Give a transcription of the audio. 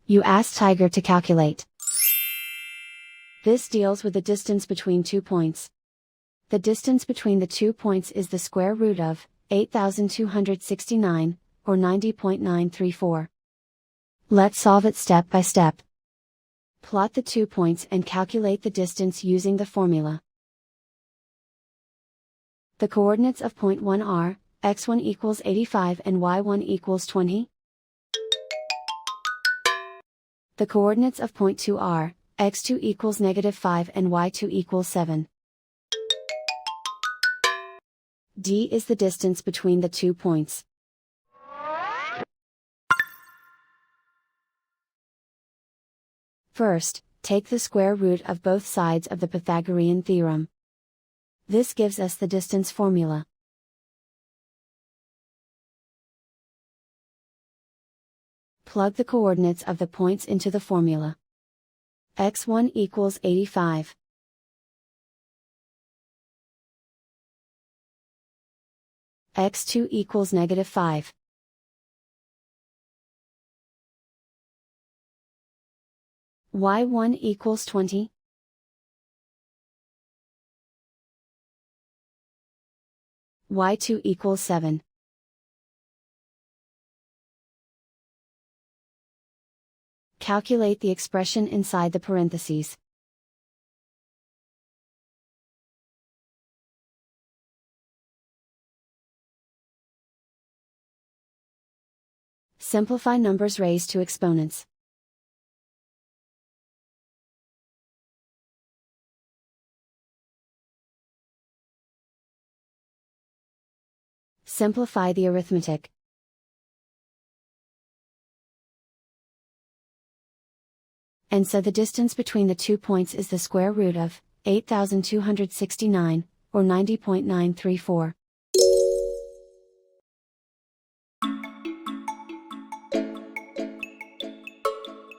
You ask Tiger to calculate. This deals with the distance between 2 points. The distance between the 2 points is the square root of 8,269, or 90.934. Let's solve it step by step. Plot the 2 points and calculate the distance using the formula. The coordinates of point 1 are, x1 equals 85 and y1 equals 20. The coordinates of point 2 are, x2 equals -5 and y2 equals 7. D is the distance between the 2 points. First, take the square root of both sides of the Pythagorean theorem. This gives us the distance formula. Plug the coordinates of the points into the formula. x1 equals 85. x2 equals -5. y1 equals 20. y2 equals 7. Calculate the expression inside the parentheses. Simplify numbers raised to exponents. Simplify the arithmetic. And so the distance between the 2 points is the square root of 8,269, or 90.934.